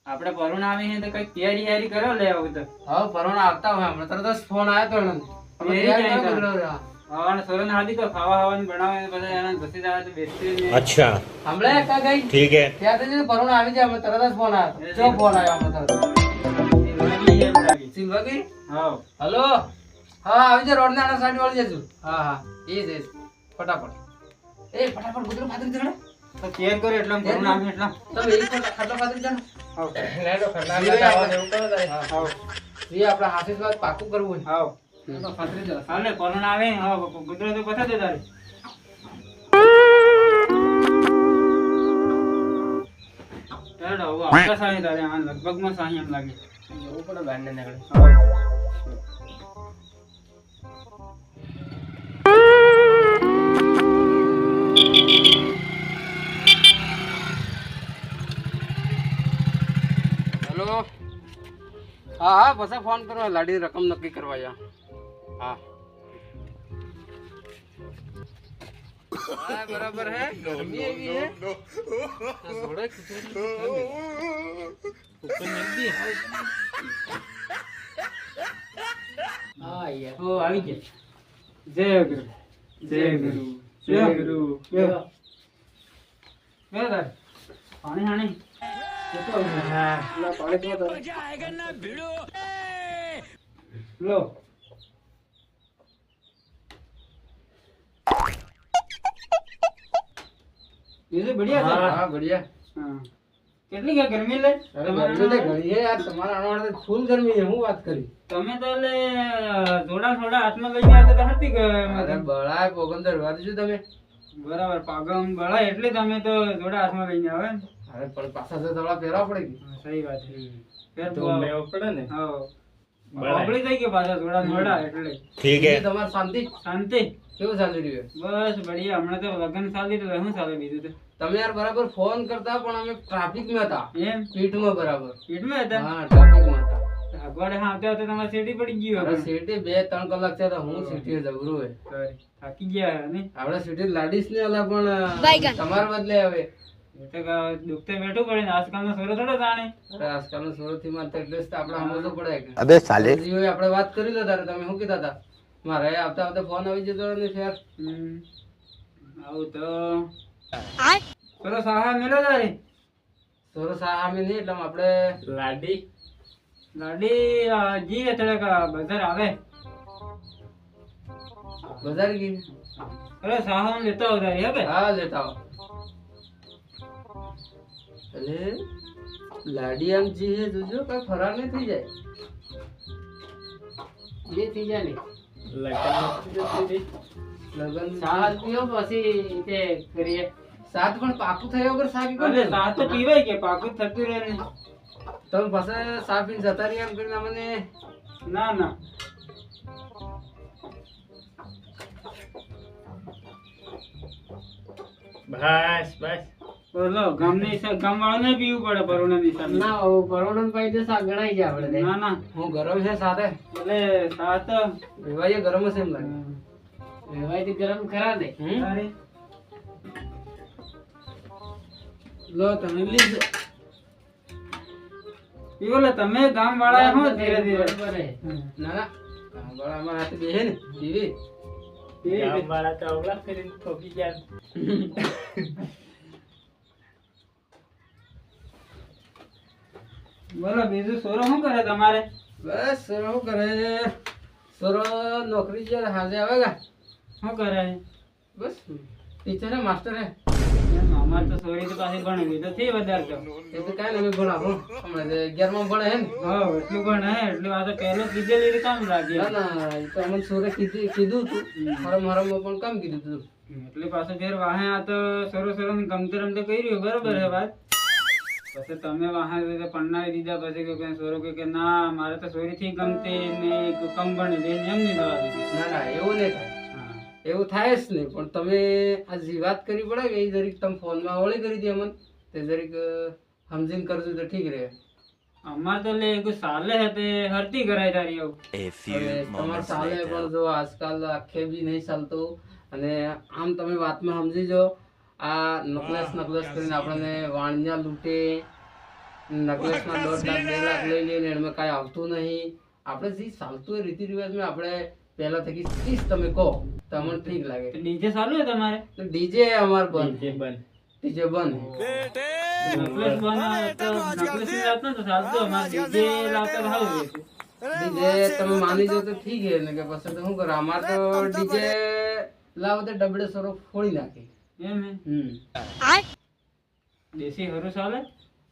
આપણે પરુણ આવી છે તો કઈ તૈયારી કરો લે આવું તો. હા પરોણા આવતા હોય હમણાં તરત જ ફોન આવ્યો તો એને તમે એ તૈયાર જાય કરો તો. કુતરો. ખાવાનું સોરન હાદી તો ખાવા ખાવાનું બનાવે પછી એને ઘસી જાય તો બેસતી નહીં. अच्छा હમણે કા ગઈ ठीक है ત્યાં તો પરોણા આવી જાય હમણાં તરત જ ફોન આવ્યો ચો ફોન આવ્યો હમણાં તરત લાગી એમ લાગી. સિંહવાગી હાવ. હલો હા આવી જા રોડ ના આના સાઈડ વાળી જજો હા હા એ જ ફટાફટ એ ફટાફટ કુતરો પાતરી ચડે તો તૈયાર કરો એટલે પરુણ આવી એટલે. તમે એક ફટ ખાટલા પાતરી ચડે હાવ. લેડો ખાટલા આવા એવું કરો તારે હાવ. એ આપણે હાથે વાત પાકું કરવું છે હાવ. તો પાતરી ચડે હાલે પરુણ આવે હાવ કુતરો તો પછા દે તારે. હેડો હવે આવતા સાહી તારે આ લગભગમાં સાહી એમ લાગે. એવું પડે બહાર ને નીકળે હાવ. હેલો હા હા પછી ફોન કરો લાડી રકમ નક્કી કરવા જા હા હા બરાબર હે ગરમી એવી હે થોડે ઉપર નદી હા યાર ઓ આવી ગયા. જય ગુરુ જય ગુરુ જય ગુરુ. બેહો. બેહો તારે. પાણી હાણી. કેટલું આવ્યું? હા લા પાણી પીવો તો લો. બીજું બઢિયા છે? હા બઢિયા હા. કેટલી કે ગરમી લે અરે ગરમી તો ઘણી હે યાર તમારા આણવાડે તો ફૂલ ગરમી છે હું વાત કરી તમે તો લે થોડા થોડા હાથમાં લઈ ગયા તો હતી કે અરે બળાય પોગંદર વાત છું તમે બરાબર પાગમ બળાય એટલે તમે તો થોડા હાથમાં લઈને આવે ને. અરે પણ પાછા તો થોડા પહેરવા પડે કે હા, સહી વાત છે. ફેર તો લેવો પડે ને હા. બળાય. બગડી થઈ ગયો પાછા થોડા મોડા એટલે ठीक है તમારે શાંતિ શાંતિ. કેવું ચાલી રહ્યું બસ બઢિયા હમણાં તો લગ્ન ચાલી તો શું ચાલે બીજું તો તમે યાર બરાબર ફોન કરતા પણ અમે ટ્રાફિકમાં હતા એમ પીઠમાં બરાબર પીઠમાં હતા. હા ટ્રાફિકમાં હતા અગવાડે હા આવતા આવતા તમારે શેરડી પડી ગયું અરે હવે. સીટી 2-3 કલાક થયા હતા હું સીટી જબરું હે Sorry. થાકી ગયા ને આપણે સીટી લાડીશ ને અલા પણ તમારા બદલે હવે એ તો દુખતે બેઠું પડે ને આજકાલનો સોરો થોડો જાણે. અરે આજકાલનો સુરતથી માં તો એટલે જ તો આપણે સમજવું પડે કે अबे साले જીઓએ આપણે વાત કરી લો તારે તમે શું કીધા હતા મારે આવતા આવતા ફોન આવી જતો ને ફેર હમ. આવું તો ચલો સાહા મેલો તારે સોરો સામે નહીં એટલે આપણે લાડી ગાડી જી થોડાક બજાર આવે બજાર ગઈ અરે સાહા લેતા આવો તારે હે બે. હા લેતા આવો અલે લાડી આમ જી હે જોજો કઈ ફરાર નહીં થઈ જાય જે થઈ જાય ને લગન સાત પીઓ પછી તે કરીએ સાત પણ પાકું થયા વગર સાકી કોણ અરે સાહ તો પીવાય કે પાકું થતું રહે ને. તમે પાસે સા પીને જતા રહ્યા એમ કરીને મને ના ના બસ બસ બોલો ગામની હિસાબ ગામવાળાને પીવું પડે પરુણા હિસાબ. ના પરોણન પાઈ તો સા ગણાઈ જાય આપણે ના ના હું ગરમ છે સાથે એટલે સાહ તો વિવાહ ગરમ હશે એમ લાગે વેવાય ગરમ ખરા ને હમ? અરે લો તમે લીધો પીવો લે તમે ગામ વાળા હો ધીરે ધીરે. બરોબર હે. ના ના કામવાળા અમારા હાથે બેહે ને જીવી ગામવાળા તો અવળા કરીને ઠોકી જાય બોલો બીજું સોરો શું કરે તમારે? બસ સરો શું કરે સરો નોકરી જ્યારે હાજે આવેગા શું કરે? બસ ટીચર હે માસ્ટર હે એમ અમારે તો સોરી તો પાછી ભણેલી તો થી વધારે તો. એ તો કાંઈ નહીં ભણાવો હમણાં 11માં ભણે હે ને હા એટલું પણ હે એટલું આ તો પહેલો કીધેલી રીતે કામ લાગે. ના ના એ તો અમને સોરે કીધું હતું હરમ હરમમાં પણ કામ કીધું હતું એટલે પાછું ફેર વાહે આ તો સોરો સોરો ની ગમતે રમતે કર્યું બરોબર હે વાત. પછી તમે વાહે પન્નાવી દીધા પછી કે સોરો કે ના મારે તો સોરી થી ગમતી ને કમ ભણે છે એમ નહીં દવા દીધી. ના ના એવું નહીં થાય હા એવું થાય જ નહીં પણ તમે આ જે વાત કરી પડે કે એ જરીક તમે ફોનમાં ઓળી કરી હતી અમને તે જરીક સમજીને કરજો તો ઠીક રહે અમાર તો લે કોઈ સાલે હે તે હરતી કરાય તારી આવું. હવે તમારે ચાલે પણ જો આજકાલ આખે બી નહીં ચાલતું અને આમ તમે વાતમાં સમજી જો આ નકલેસ કરીને આપણને વાણિયા લૂંટે નકલેસમાં 1.5 લાખ 2 લાખ લઈ લઈએ ને એમાં કાંઈ આવતું નહીં. આપણે જે ચાલતું હોય રીતિ રિવાજમાં આપણે પહેલા થકી શીખીશ તમે કહો તમને ઠીક લાગે. ડીજે ચાલુ છે તમારે? ડીજે અમાર બંધ. જે બંધ. ડીજે બંધ. નકલેસ બનાવે તો નકલેસ ની વાત નતો ચાલતો, અમારે ડીજે લાવતા તો સારું રહેતું. ડીજે તમે માની જો તો ઠીક છે ને કે પછી તો શું કરે અમાર તો ડીજે લાવો તો ડબડે સરો ફોડી નાખે. એમ હે? દેશી હરું ચાલે?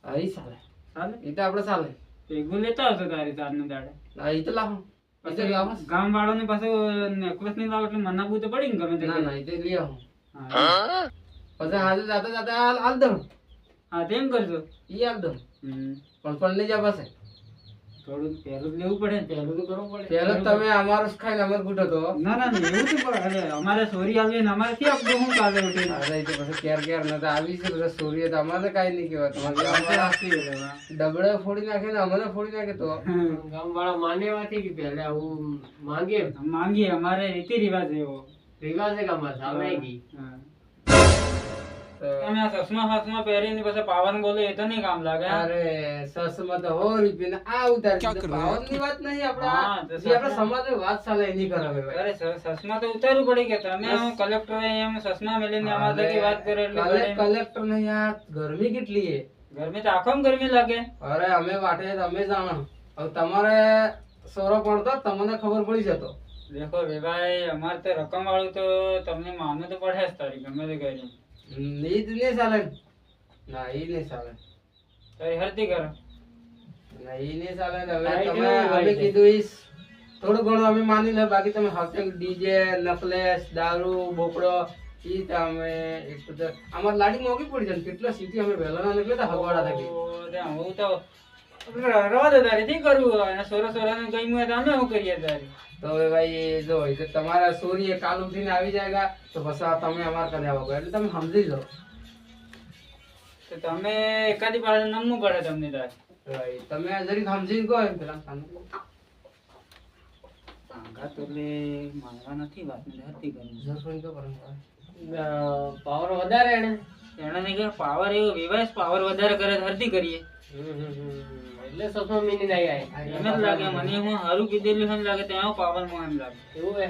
હા ઈ ચાલે. ચાલે? એ તો આપણે ચાલે. ભેગું લેતા આવશો તારી ચારને દાડે. હા ઈ તો લાવો. ઈ તો લાવો. ગામ વાળો ને પાછું નેકલેસ નહીં લાવો એટલે મનાવવું તો પડી ને ગમે તે. ના ના ઈ તો લઈ આવો. હા. પછી હાજે જાતા જાતા હાલ દઉં. હા તેમ કરજો. ઈ હાલ દઉં. પણ નહીં જા પાસે. થોડું પહેલું જ લેવું પડે ને. પહેલું તો કરવું પડે. પહેલા તમે અમારો જ ખાઈને અમાર ગુટો તો. ના ના ના, એવું તો પડે. અરે અમારે સોરી આવી ને અમારે થી આપડું શું ચાલે ઉઠી. અરે ઈ તો પછી ક્યાર નતા આવી છે બધા સોરીએ તો અમારે કાંઈ નહીં કહેવાય. તમારે ડબડે ફોડી નાખે ને અમને ફોડી નાખે તો ગામવાળા માનેવાથી કે પહેલે આવું માંગે માંગીએ, અમારે રીતિ રિવાજ એવો. રિવાજ છે ગામમાં સામે ગઈ. હા. તો તમે આ ચશ્મા પહેરીને પછી પાવન બોલે એ તો નહીં કામ લાગે. અરે સસમાં તો 100 રૂપિયા આ ઉતારી દીધો. પાવનની વાત નહીં હા, આપણે તો જે આપણા સમાજની વાત ચાલે એની કરાવે ભાઈ. અરે ચશ્મા તો ઉતારવું પડે કે તમે કલેક્ટર એમ ચશ્મા મેલીને અમારા થકી વાત કરે એટલે પડે. કલેક્ટર ને યાર ગરમી કેટલી છે. ગરમી તો આખોમાં ગરમી લાગે. અરે અમે વાટે તમે જાણો. હવે તમારે સોરો પડતો તમને ખબર પડી જતો. દેખો ભાઈ અમારે તો રકમ વાળું તો તમને માનવું તો પડે જ તારી ગમે તે કરી. ઈ જ નહીં ચાલે. ના ઈ નહીં ચાલે. તારી હરતી કરો. ના ઈ નહીં ચાલે ને. હવે લાઈટ તમે એવું હોય અમે છે. કીધું ઈ થોડું ઘણું અમે માની લે, બાકી તમે હકીમ ડીજે નકલેસ દારૂ બોકડો ઈ તમે એક તો અમાર લાડી મોંઘી પડી જાય. કેટલા સીટી અમે વહેલા નીકળે તો હગવાડા થકી. ત્યાં હું તો રવા દે તારી થી કરવું હોય અને સોરા સોરાને ગમ્યું હોય તો અમે શું કરીએ તારી. તો હવે ભાઈ જો એ તો તમારા સોરી કાલ ઉઠીને આવી જાયગા તો પછી આ તમે અમાર કરે આવો એટલે તમે સમજી જાઓ. તો તમે એકાદી પાસે નમવું પડે તમને તાર. ભાઈ તમે જરીક સમજીને કહો એમ પેલા સામે. ભાંગા તો એટલે માંગવા નથી વાત ને હરતી કરવી. જસવંત તો પરંપરા. પાવર વધારે એને. એને નહીં કે પાવર એવો વિવાસ પાવર વધારે કરે તો હરતી કરીએ. એટલે સસમા મિની નહીં આવી. એમ જ લાગે મને. હું હારું કીધેલું એમ લાગે ત્યાં પાવર માં એમ લાગે. એવું હે.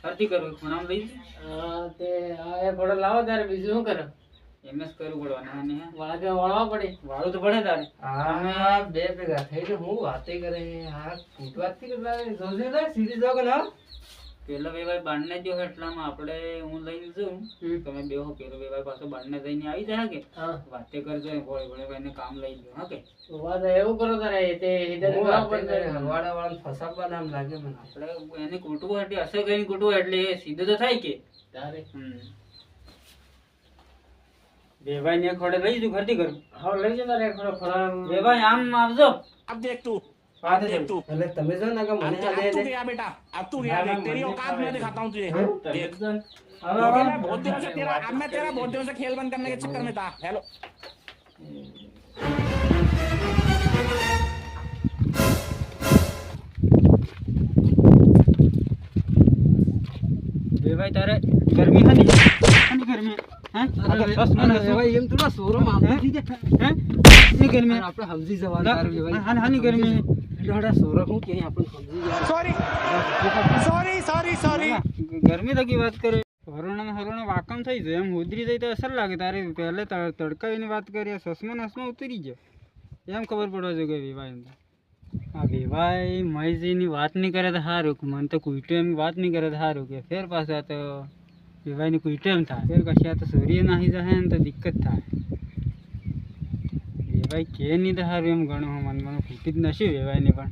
હરતી કરવું ખૂણામાં લઈ તે આ એ ફોટો લાવો ત્યારે બીજું શું કરે? એમ જ કરવું પડવાનું. વાળા કે વળવા પડે. વાળું તો પડે તારે. આ બે ભેગા થઈને હું વાતે કરે. આ ફૂટવાથી કેટલા જોજે ને સીધી જાવ કે ના. પેલો વેવાય બાંધને જો એટલામાં આપણે હું લઈને જઉં. તમે બેહો પેલો વેવાય પાછો બાંધને જઈને આવી જાય કે હા. વાતે કરજો ભોળે ભોળે ભાઈને કામ લઈ લો. હા કે વાત એવું કરો તારે તે હિદાયત હું કરવા વાતે પડે. કરે. હલવાડા વાળાને ફસાવવા નામ લાગે મને. આપણે એને કૂટવું એટલે અસર કરીને કૂટવું એટલે એ સીધું તો થાય કે. તારે વેવાય ને ખોડે લઈ જઉં ખર્ચી કરું. હવે લઈ જતા રે ખરો ફળા. વેવાય આમ આવજો. अब देख तू વાત देख तू એટલે તમે જો ને કે મને अब આ દે तू દે. गया बेटा अब तू गया देख तेरी औकात मैं दिखाता हूँ तुझे देख હવે क्योंकि मैं बहुत दिनों से तेरा अब मैं तेरा बहुत दिनों से खेल बंद करने के चक्कर में था हेलो વેવાય તારે ગરમી હતી ગરમી હે ભાઈ એમ થોડા સોરો મામલો થઈ જાય. ની ગરમી આપણે સમજી જવાનું તારું ભાઈ. હાની ગરમી થોડા સોરો હું કે આપણે સમજી જાય. सॉरी सॉरी सॉरी सॉरी ગરમી તકી વાત કરે. હરોણા વાકમ થઈ જાય એમ ઉતરી જાય તો અસર લાગે. તારે પહેલે તડકાવીની વાત કરીએ સસમાં ઉતરી જાય એમ ખબર પડવા જોઈએ કે વિવાહ આ વિવાહ મહેશજીની વાત નહીં કરે તો સારું. મને તો કુઈટો એમ વાત નહીં કરે તો સારું કે ફેર પાછા તો વિવાહની કુઈટો એમ થાય. ફેર કશી આ તો સૂર્ય નાહી જાય ને તો દિક્કત થાય. વિવાહ કે નહીં તો સારું એમ ઘણું મને ખૂટી જ નથી વિવાહની પણ.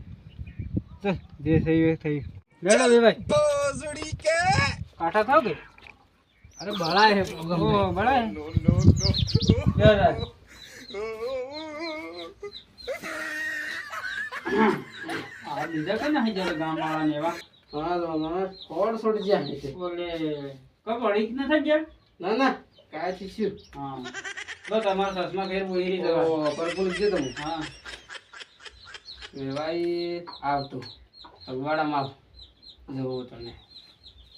ચાલ જે થયું એ થયું. બેડો વિવાહ કાંઠા થાવ કે અરે બળાય હે ઓ બળાય લે રાજ. આ બીજા કઈ નાખી જાય ગામ વાળાને એવા હા કોડ છોડી જાય છે. બોલે કબ અડીક ન થઈ ગયા. ના ના કાય થીશું. હા બસ તમારા સસમા ઘેર બોલી જવા. ઓ પર બોલી દે તમે. હા વેવાઈ આવતું અગવાડામાં જવું તને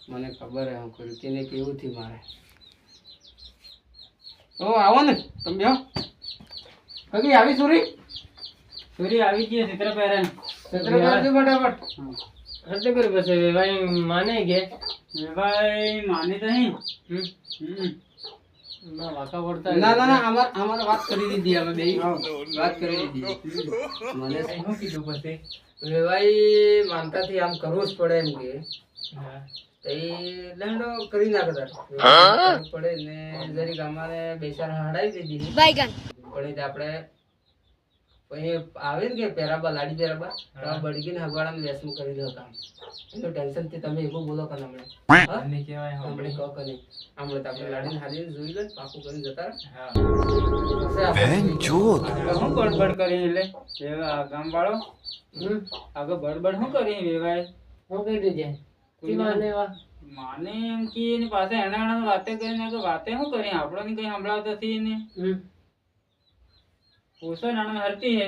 મને ખબર હે હું કર્યું કેને કેવું થી મારે. ઓ આવો ને તમે બેહો. હગી આવી સુરી સોરી આવી ગઈ ચિત્ર પહેરે ચિત્ર કરજો ફટાફટ હરતે કરી પછી ભાઈ માને કે ભાઈ માની તો નહીં ના વાકા પડતા ના ના ના અમાર વાત કરી દીધી અમે બે વાત કરી દીધી મને શું કીધું પછી વેવાઈ માનતાથી આમ કરવું જ પડે એમ કે હા એ લહેડો કરી નાખે તાર પડે ને જરીક અમારે બેસારા હડાવી દીધી પણ એ આપણે પછી આવે ને કે પેરાબા લાડી પેરાબા તો આ બળગીને હગવાડામાં વેસનું કરી દો કામ એનું ટેન્શન થી તમે એવું બોલો કે હમણે અને કહેવાય હમણે કહો કે નહીં હમણે તો આપણે લાડીને હારીને જોઈ લે પાકું કરીને જતા રહે. હા શું બડબડ કરી એટલે ગામ વાળો આગળ બડબડ શું કરી વેવાય હું કહી દેજે તી માને વા માને એમ કે એની પાસે એના વાતે કરીને કે વાતે શું કરી આપણો ની કઈ સંભળાવતો થી ને ઓછો નાના હરતી હે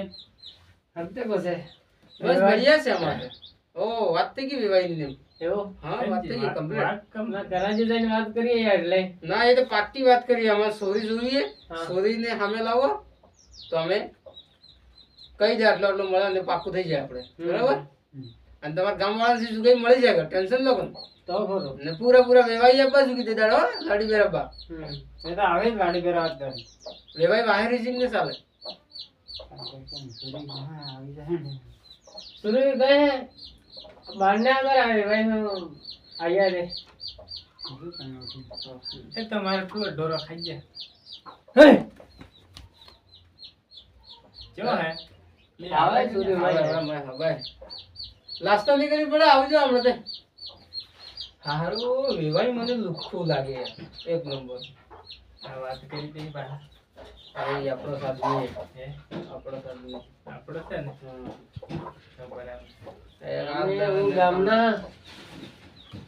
હરતે પછી બસ બઢિયા છે અમારે ઓ વાત થઈ ગઈ વેવાઈની ને એવું હા વાત થઈ ગઈ કમ્પ્લીટ ના કરાજી જઈને વાત કરીએ યાર એટલે ના એ તો પાક્કી વાત કરી અમારે સોરી જોઈએ સોરીને સામે લાવો તો અમે કઈ જાય આટલો આટલો મળે ને પાક્કું થઈ જાય આપણે બરાબર અને તમારા ગામ વાળા જુગાઈ મળી જાય ટેન્શન લો તો ખરો ને પૂરા વેવાઈ આપવા જુગી દે દાડો લાડી બેરાબા એ તો આવે જ ગાડી પર વાત કરે વેવાઈ વાહે રીજીમ ને ચાલે સુરુ ગए બારને આગળ આવે ભાઈ હું આયા રે એ તમારે પૂરો ઢોરો ખાઈ ગયા જો હે આવે સુરુ ભાઈ લાસ્ટ નહીં કરવી પડે આવજો હમણાં તે હારું વેવાઈ મને લુખ્ખું લાગે યાર એક નંબર આ વાત કરી તે બા અરે આપણો સાધુ હે આપણો સાધુ આપણો છે ને બરાબર હું ગામના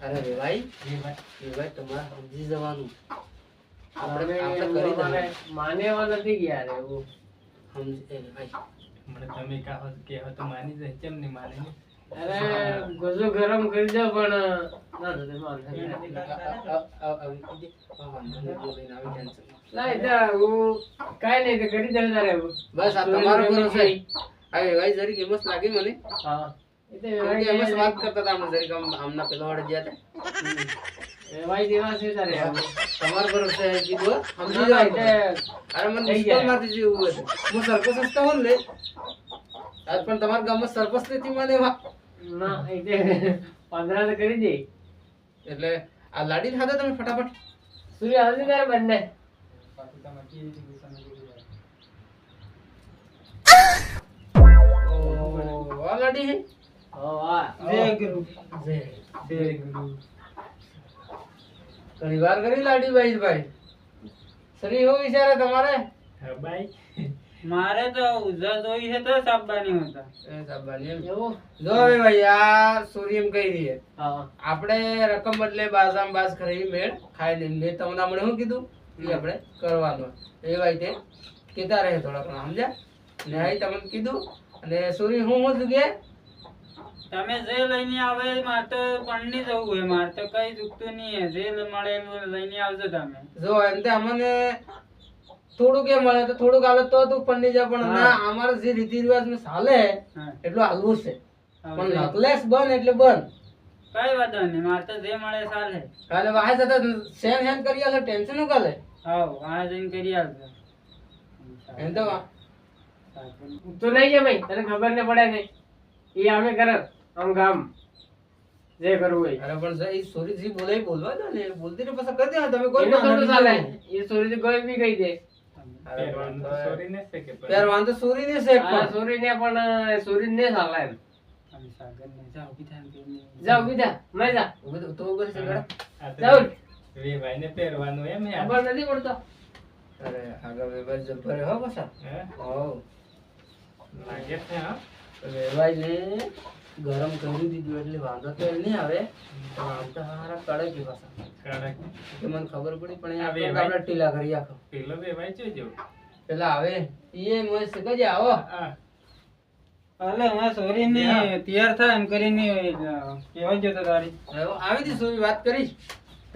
અરે વેવાઈ એ ભાઈ વેવાઈ તમારે સમજી જવાનું આપણે આપણે કરી દઈએ માનેવા નથી ગયા રે એવું સમજી એ વેવાઈ મને તમે કહો કે તો માની જાય કેમ નહીં માને અરે ગોજો ગરમ કરી દો પણ ના નથી માનતા ના એટલે હું કાંઈ નહીં તો કરી દઉં તારે એવું બસ આ તમારો ભરોસો છે આ વેવાઈ જરીક એમસ લાગી મને હા એટલે કેમ કે એમસ વાત કરતા હતા આપણે જરીક આમના પેલા વાળે ગયા હતા ભાઈ દેવા છે તારે તમારો ભરોસો છે કીધું સમજી ના, જાવ એટલે અરે મને મુશ્કેલ માંથી જેવું હતું હું સરપંચ હસતા હોઉં ને આજ પણ તમારા ગામમાં સરપંચ નથી મને ના એટલે 15 તો કરી દે એટલે આ લાડી ખાધો તમે ફટાફટ સૂર્ય આવજે તારે બંને ઓ આ લાડી હે ઓ વાહ જય ગુરુ જય જય ગુરુ ઘણી વાર કરી લાડી ભાઈ સરી હો વિચારે તમારે હા ભાઈ મારે તો ઉધર જોઈ છે તો સાબવાની હતા એ સાબાની એમ. એવું જો હવે ભાઈ આ સૂર્ય એમ કહી રહી છે હા આપણે રકમ બદલે બાજામ બાજ કરી મેળ ખાઈ લઈને મેં તમને હમણાં શું કીધું એ આપણે કરવાનું એ ભાઈ તે કીધા રહે થોડા પણ સમજ્યા ને અહીં તમને કીધું અને સૂર્ય હું શું કે તમે જે લઈને આવે મારે તો પણની જવું હોય મારે તો કઈ ચૂકતું નહીં હે જે મળે એ લઈને આવજો તમે જો એમ તે અમને થોડુંક એ મળે તો થોડુંક હાલે તો તું પડી જાય પણ ના અમારે જે રીતિ રિવાજ માં ચાલે હા. એટલું હાલવું છે હવે પણ નકલેસ બન એટલે બન કઈ વાંધો નહીં મારે તો જે મળે ચાલે કાલે વાહે જતા સેન હેન કરી આલે ટેન્શન નું કાલે હાવ આ જઈને કરી આવજો એમ તો તું નહીં છે ભાઈ તને ખબર ને પડે નહીં એ અમે કરે આમ ગામ જે કરવું હોય અરે પણ એ સોરી જી બોલે બોલવા દો ને બોલતી ને પછી કરી દે તમે કોઈ એનું થોડું ચાલે નહીં. એ સોરી કોઈ બી કહી દે અરે પણ તો સોરી ને છે કે યાર વાંધો સોરી ને છે પણ સોરી ને પણ સોરી ને ચાલે એમ તમે સાગર ને જાઓ કીધા ને પેલી. જાઓ બીજા મેં જા ઉભો તો ઉભો છે ગડા જાઓ વે ભાઈ ને પહેરવાનું એમ યાર ખબર નથી પડતો અરે આગળ વેવાઈ જબ્બર હો પાછા હે? હો લાગે છે હા વેવાઈ ને ગરમ કરી દીધું એટલે વાંધો તો નહીં આવે પણ આમ તો હારા કડક પાછા કડક કે મને ખબર પડી પણ આ એ વેવાઈ. આપણે ટીલા કરી આખો પેલો વે ભાઈ જોજો પેલા આવે ઈ મોય સકજે આવો આ હાલે હું સોરી ને તૈયાર થાય એમ કરીને કેવા જતો તારી હવે આવી દી સોરી વાત કરી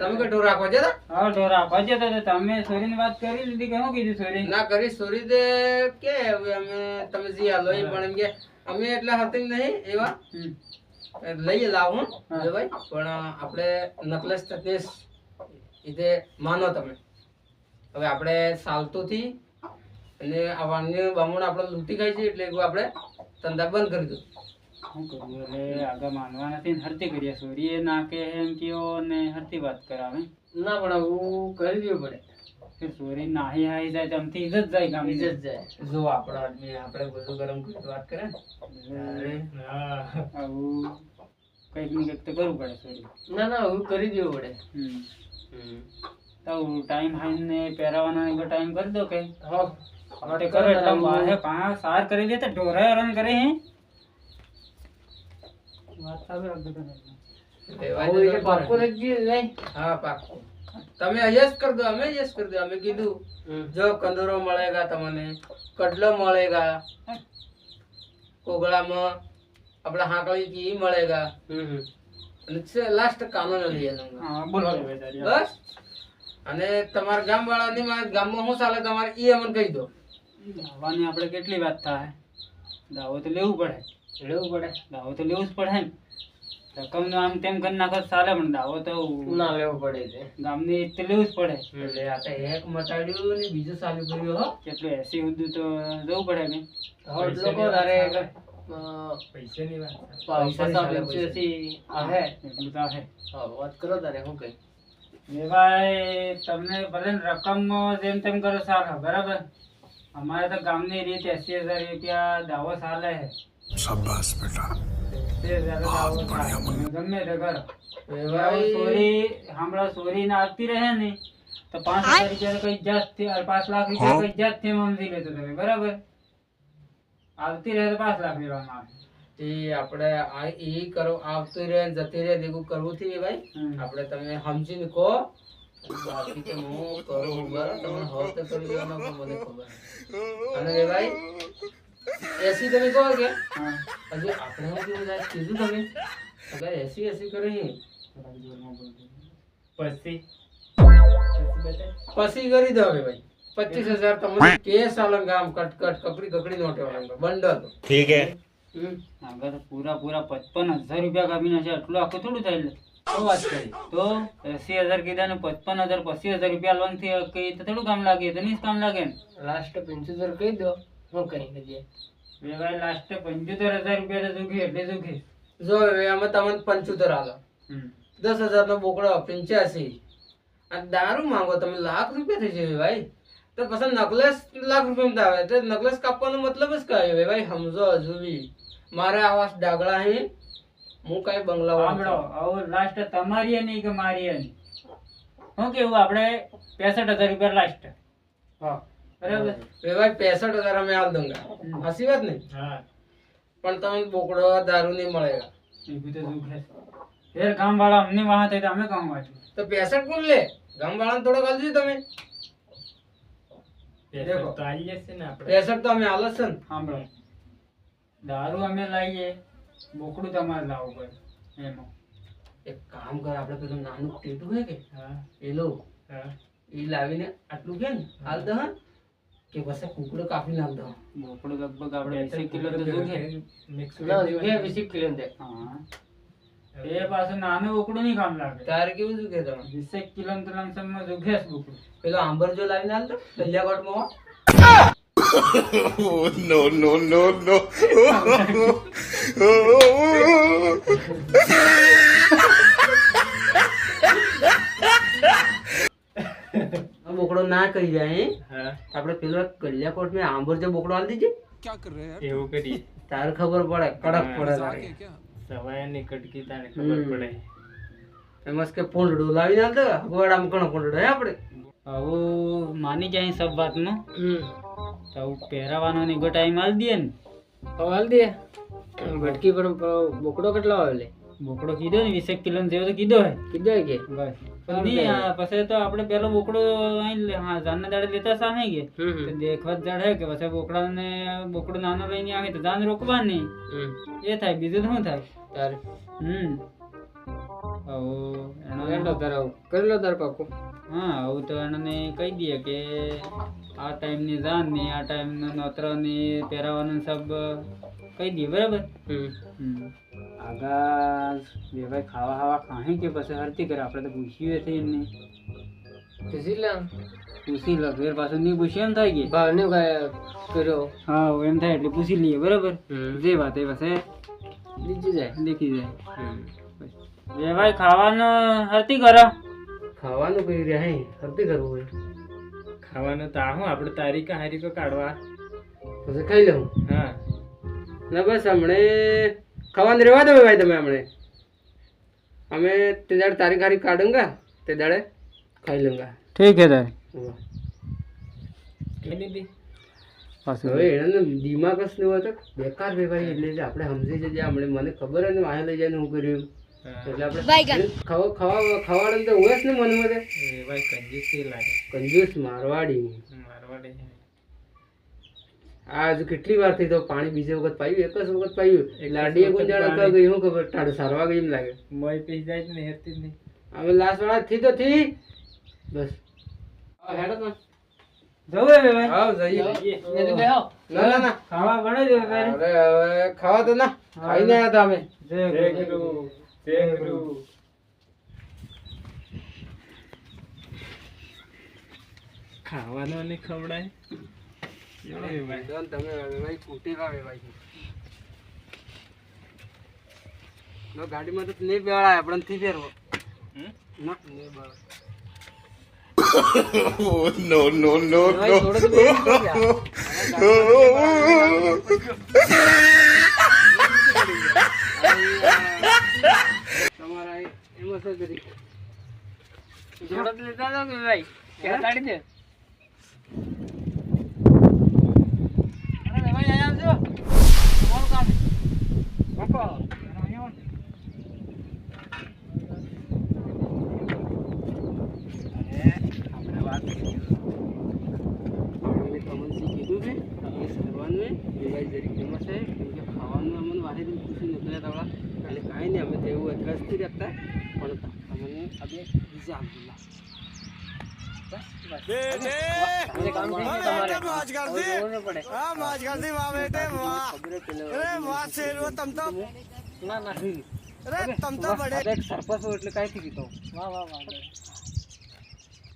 તમે કે ઢોર રાખવા જતા? હા ઢોર આપવા જતા હતા. તમે સોરીની વાત કરી લીધી કે શું કીધું સોરી? ના કરી સોરી દે કે હવે અમે તમે જી હાલો ઈ પણ એમ કે અમે એટલા હતી નહીં એવા હમ. લઈએ લાવું ભાઈ પણ આપણે નકલેસ તકલેસ રીતે માનો તમે હવે આપણે સાલતું થી અને આ વાણની બામણ આપણે લૂંટી ખાઈ છે એટલે આપણે ધંધા બંધ કરી દો. શું કરવું એટલે આગળ માનવા નથી ને હરતી કરીએ. સોરી એ નાકે એમ કયો ને હરતી વાત કરાવે. ના પણ હું કરી દેવું પડે. કે સોરી નાહી હાઈ જાય તો આમથી ઇજ્જત જાય ગામ ઇજ્જત જાય. જો આપણા આદમી આપણે બધું ગરમ કરી વાત કરે ને આવું કંઈક ને કંઈક તો કરવું પડે સોરી. ના ના હું કરી દેવું પડે. તો ટાઈમ હાઈને પહેરાવાનો એવો ટાઈમ કરી દો કે હા માટે કરો એટલે વાહે પાંચ સાર કરી દે તો ઢોરાય રન કરે હે વાત સામે રાખજો. આવું એટલે પાક્કું રાખજે નહીં. હા પાક્કું તમે યસ કરી દો અમે યસ કરી દો અમે કીધું જો કંદોરો મળેગા તમને કડલો મળેગા કોગળામાં આપણા હાકળી કી મળેગા અને લાસ્ટ કાનો લઈ આવીએ. હા બોલો બસ અને તમારા ગામ વાળાની મારા ગામમાં શું ચાલે તમારે ઈ અમને કહી દો. દાવાની આપણે કેટલી વાત થાય. દાવો તો લેવું પડે. દાવો તો લેવું જ પડે ને. રકમ નું આમ તેમ કરી નાખો તો ચાલે પણ દાવો તો ના લેવું પડે છે. ગામની તો લેવું જ પડે. એટલે આ તો એક મટાડ્યું ને બીજું ચાલુ કર્યું હો. કેટલું 80 સુધી તો જવું પડે કે હવે લોકો તારે પૈસાની વાત પૈસા પંચ્યાસી આવે. એટલું તો આવે. હા વાત કરો તારે શું કઈ. એ ભાઈ તમને ભલે ને રકમ જેમ તેમ કરો ચાલે બરાબર. અમારે તો ગામની રીત 80,000 રૂપિયા દાવો ચાલે છે. શાબાશ બેટા. 80,000 દાવો ચાલે. ગમે તે કરો. સોરી હમણાં સોરી ના આવતી રહે ને તો 5,000 રૂપિયા કઈ જાતથી 5 લાખ રૂપિયા કઈ જાતથી સમજી લેતો તમે બરાબર. આવતી રહે તો 5 લાખ લેવામાં આવે. તે આપણે આ ઈ કરો આવતું રહે ને જતી રહે દેખું કરવું થી ભાઈ આપણે તમે સમજીને કહો બાકી તો હું કરું બરાબર તમને હોવ તો કરી દેવાનો પણ મને ખબર અને એ ભાઈ એસી તમે કહો કે હા હજુ આપણે શું કેવું થાય કીધું તમે અગર એસી કરી પછી પછી કરી દો હવે ભાઈ 25,000 તમને કેસ આલંગ ગામ કટકટ કકડી કકડી નોટે આલંગ બંડલ ठीक है આગળ પૂરા 55,000 રૂપિયા કાપીને છે. આટલું આખું થોડું થાય. એટલે શું વાત કરી તો 80,000 કીધા ને 55,000 25,000 રૂપિયા લોન થી કઈ તો થોડું કામ લાગે તો નહીં જ કામ લાગે ને. લાસ્ટ 75 કહી દો હું કઈ નથી. બે ભાઈ લાસ્ટ 75,000 રૂપિયા તો જુગી એટલે જુગી. જો હવે અમે તમને 75 આલો 10,000 નો બોકડો 85 અને દારૂ માંગો તમે લાખ રૂપિયા થઈ જાય ભાઈ તો પછી નકલેસ લાખ રૂપિયા આવે તો નકલેસ કાપવાનો મતલબ જ કયો હવે ભાઈ સમજો હજુ બી મારે આવા ડાગલા હે હું કઈ બંગલા સાંભળો હવે લાસ્ટ તમારી એ નહીં કે મારી એ નહીં. શું કેવું આપણે 65,000 રૂપિયા લાસ્ટ. હા બરાબર. એ ભાઈ 65,000 અમે આલ દઉંગા હસી વાત નહીં હા પણ તમને બોકડો દારૂ નહીં મળેગા એ બી તો દુઃખ છે. ફેર ગામ વાળા અમને વાહ થાય તો અમે કામ વાંચ્યું. તો 65 કોણ લે ગામ વાળાને થોડો આલજો તમે દેખો. तो आइए से ना 65 તો અમે આલ જ છે ને સાંભળો દારૂ અમે લાવીએ બોકડું તમારે લાવવું પડે એમાં. એક કામ કર આપણે પેલું નાનું ટેટું હે કે હા પેલું હા ઈ લાવીને આટલું કે ને હાલ દો હા કે પછી કુકડો કાપી નાખ દો બોકડું લગભગ આપણે 20 કિલો તો જોઈએ. ના જુગે 20 કિલો દે. હા એ પાછું નાનું બોકડું નહીં કામ લાગે. તારે કેવું શું કે તમે 20 કિલો તો લમસમમાં જુગે જ બોકડું. પેલો આંબર જો લાવીને હાલ દો કલ્યાકોટમાં no no no no આ બોકડો ના કહી જાય હે? हाँ આપણે પેલો કલ્યાકોટ માં આંબર જો બોકડો હાલ દીજે એવું કરીએ તારે ખબર પડે કડક પડે તારે સવાયની કટકી તારે ખબર પડે એમાં કે પોંડડું લાવીને હાલ દો અગવાડામાં ઘણો પોંડડો હે આપણે આવું માની જાય સબ વાતમાં તો આવું પહેરાવાનો ને એવો ટાઈમ આલી દે ને. હાલ દે ભટકી પણ બોકડો કેટલો આવે લે. બોકડો કીધો ને 20 કિલો જેવો તો કીધો હે કીધો કે બસ. પણ નહીં આ પછી તો આપણે પેલો બોકડો અહીં હા જાનના દાડે લેતા સામે કે તો દેખવા જ જડે કે પછી બોકડાને બોકડો નાનો લઈને આવે તો જાન રોકવા નહીં એ થાય બીજું તો શું થાય. તારે હવે લેન્ડો ધરાવ કરી લો તાર પાકું. હા આવું તો એને કહી દઈએ કે આ ટાઈમની જાન ને આ ટાઈમનો નોતરો ને પહેરાવાનું સબ કહી દઈએ બરાબર. આગા બે ભાઈ ખાવા ખાવા ખાહી કે પછી હરતી કરે આપણે તો પૂછ્યું છે એમને પૂછી લે પૂછી લો ફેર પાછું નહીં પૂછ્યું એમ થાય કે ભાવ ને કર્યો હા એમ થાય એટલે પૂછી લઈએ બરાબર. જે વાત એ પછી દીજી જાય. દેખી જાય. બે ભાઈ ખાવાનું હરતી કરો. ખાવાનું કઈ રહ્યા હે હરતી કરવું હોય ખાવાનું તો આવું આપણે તારીખ હારીકો કાઢવા. પછી ખાઈ લઉં. હા ના બસ હમણે ખાવાનું રહેવા દો ભાઈ તમે હમણે અમે તે દાડે તારીખ હારી કાઢુંગા તે દાડે ખાઈ લઉંગા. ઠીક હે તારે કઈ દીધી પાછું હવે એને દિમાગ જ ન હોય તો બેકાર બે ભાઈ એટલે જે આપણે સમજી જઈએ હમણે મને ખબર જ ને વાહે લઈ જાય હું કર્યું એટલે આપણે ખાવાડે તો હોય જ ને મને બધે એ ભાઈ કંજૂસી લાગે. કંજૂસ મારવાડી મારવાડી છે. આ હજુ કેટલી વાર થઈ તો પાણી બીજી વખત પાયું એક જ વખત પાયું લાડીએ કોઈ જાણે કહી ગઈ શું ખબર ટાઢું સારવા ગઈ એમ લાગે મોય પી જાય ને હેરતી જ નહીં. અમે લાસ્ટ વાળા થી તો થી બસ હેડો તો જવું હે બે ભાઈ. આવ જઈએ ના ના ના ખાવા બને છે તારે. અરે હવે ખાવા તો ના ખાઈને આવ્યા હતા અમે જય જય ગુરુ. ગુરુ જય ગુરુ. ખાવાનું નહીં ખવડાય. તમે ભાઈ કુટી વાવે ભાઈ નો ગાડીમાં તો નહીં બેવાળાય આપણે નથી ફેરવો ના નહીં બેવાળાય ભાઈ, થોડો તો બેસી જાઓ તમારા એમાં શું કરી જોડત લેતા જાવ કે ભાઈ ક્યાં કાઢી દે. સરપંચ એટલે કઈ થી કીધો વાહ વાહ વાહ